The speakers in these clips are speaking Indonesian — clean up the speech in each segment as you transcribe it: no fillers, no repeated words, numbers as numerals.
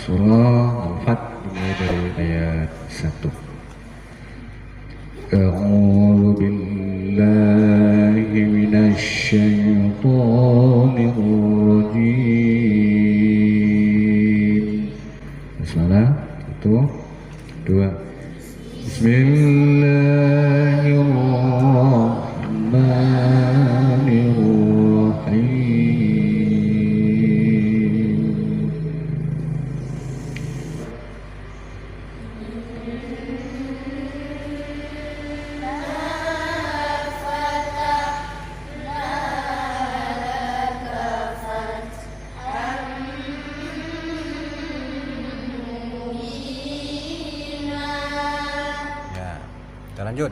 surah Al-Fat dimulai dari ayat 1. A'udzu billahi minasy syaithanir rajim. Bismillah. 1, 2. Bismillahirrahmanirrahim. Kita lanjut.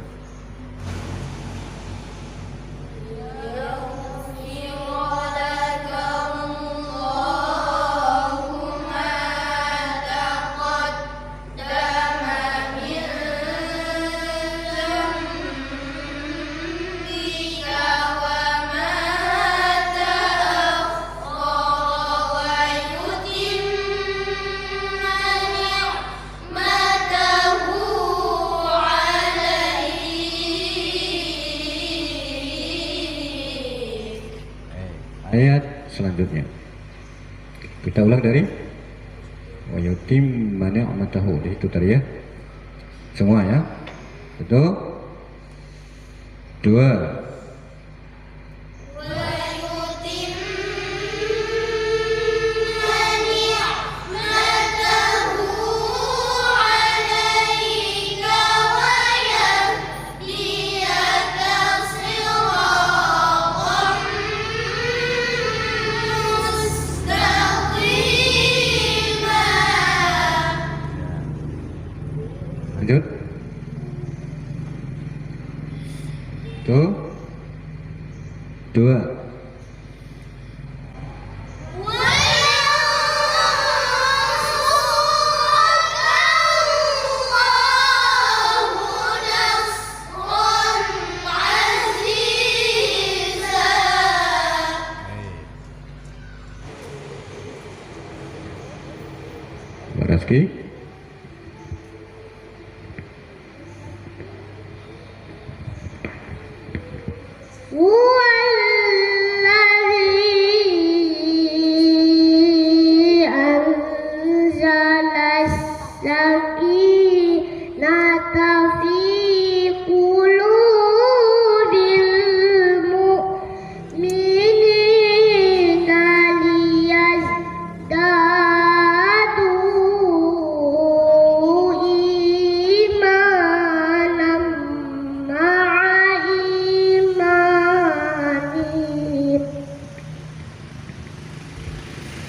Ayat selanjutnya kita ulang dari wa yutim ni'matahu. Itu tadi ya, semua ya. 1, 2. Lanjut. 1, 2. Baraski.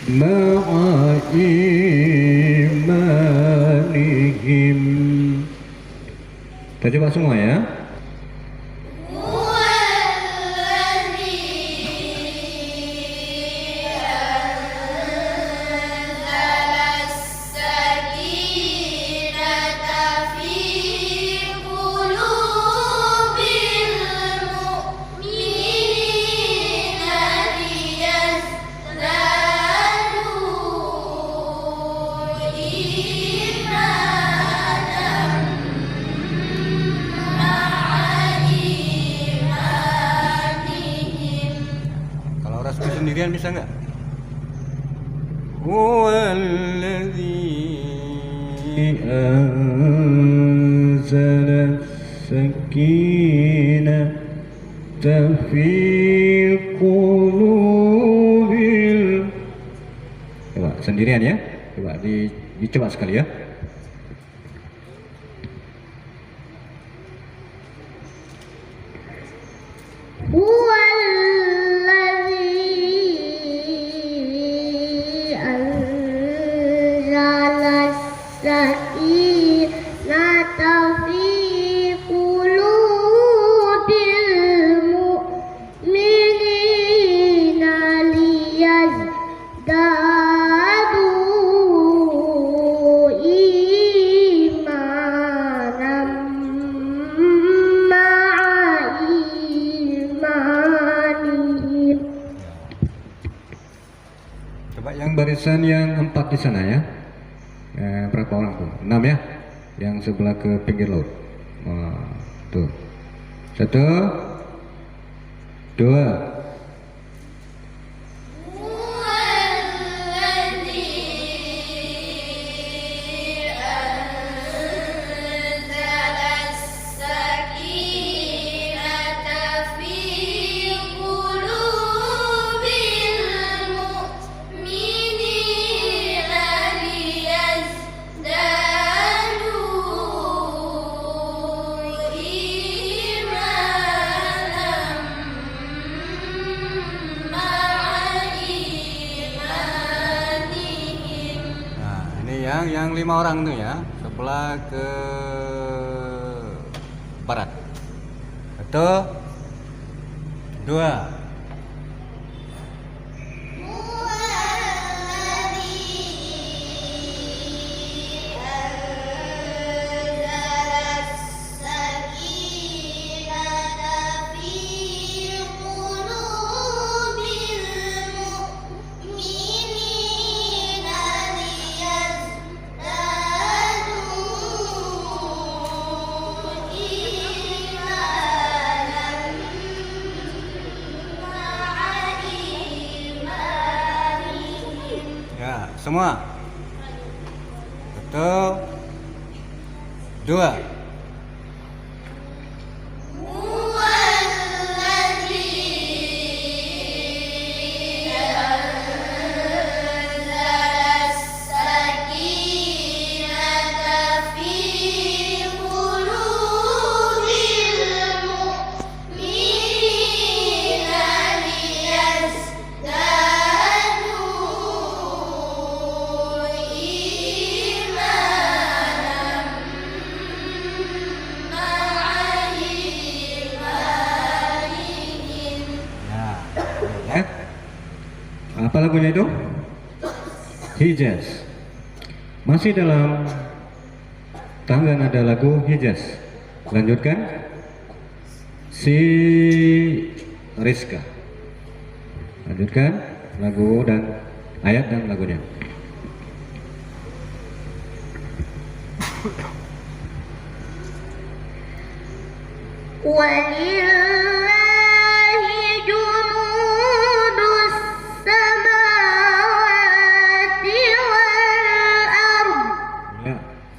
Ma'a imanihim. Kita coba semua ya. Sendirian bisa nggak? Huwallazi anzala sakinata fi qulubil. Coba sendirian ya. Coba dicoba sekali ya. Coba yang barisan yang 4 di sana ya. berapa orang tuh? 6 ya, yang sebelah ke pinggir laut. Tuh, 1, 2. Yang 5 orang tuh ya, sebelah ke barat. 1, 2. Ya, semua. 1, 2. Apa lagunya itu? Hijaz. Masih dalam tangga nada lagu Hijaz. Lanjutkan. Si Rizka. Lanjutkan lagu dan ayat dan lagunya.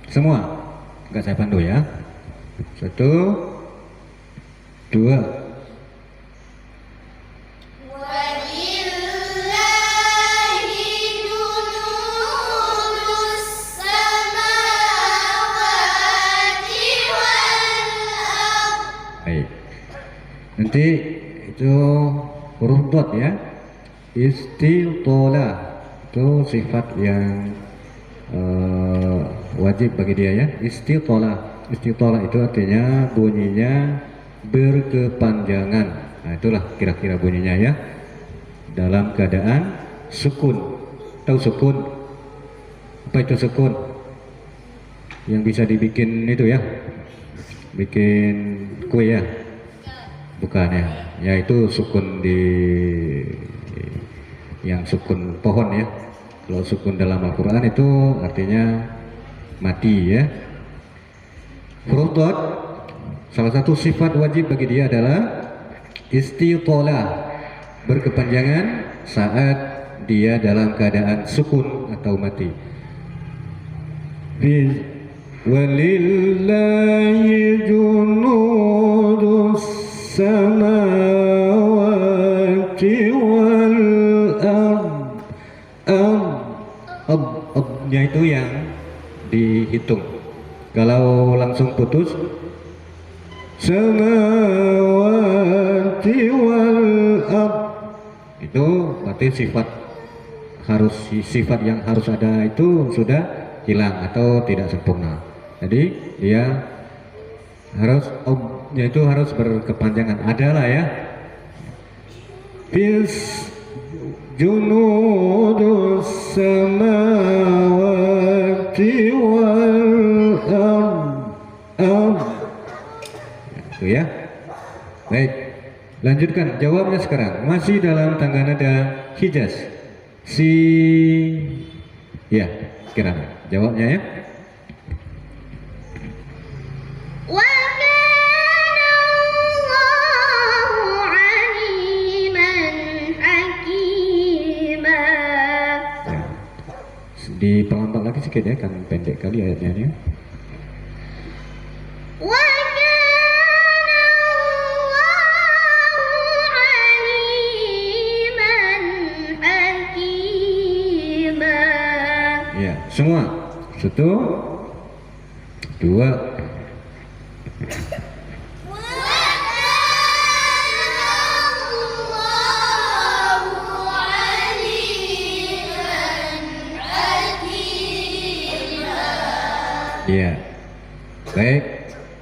Semua, enggak saya pandu ya. 1, 2. Baik. Nanti itu huruf dot ya. Istitola itu sifat yang wajib bagi dia ya. Istitola itu artinya bunyinya berkepanjangan. Nah itulah kira-kira bunyinya ya, dalam keadaan sukun. Tahu sukun? Apa itu sukun? Yang bisa dibikin itu ya, bikin kue ya? Bukan ya, yaitu sukun di yang sukun pohon ya. Kalau sukun dalam Al-Quran itu artinya mati ya. Huruf dot, salah satu sifat wajib bagi dia adalah istitola, berkepanjangan saat dia dalam keadaan sukun atau mati. Walillahi junudus samawati wal nya itu yang dihitung. Kalau langsung putus samawati wal itu berarti sifat yang harus ada itu sudah hilang atau tidak sempurna. Jadi dia harus nya itu harus berkepanjangan, adalah ya. Bis junudus samawati wal itu ya. Baik, lanjutkan jawabnya sekarang. Masih dalam tangga nada Hijaz. Si Ya, kiranya. Jawabnya ya. وَكَانَ اللَّهُ عَلِيمًا حَكِيمًا. Ya. Diperlambat lagi sedikit ya, kan pendek kali ayatnya ini. وَكَانَ اللَّهُ عَلِيمًا حَكِيمًا. Ya, semua. 1, 2, ya. Baik,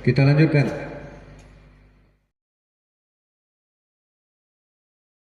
kita lanjutkan.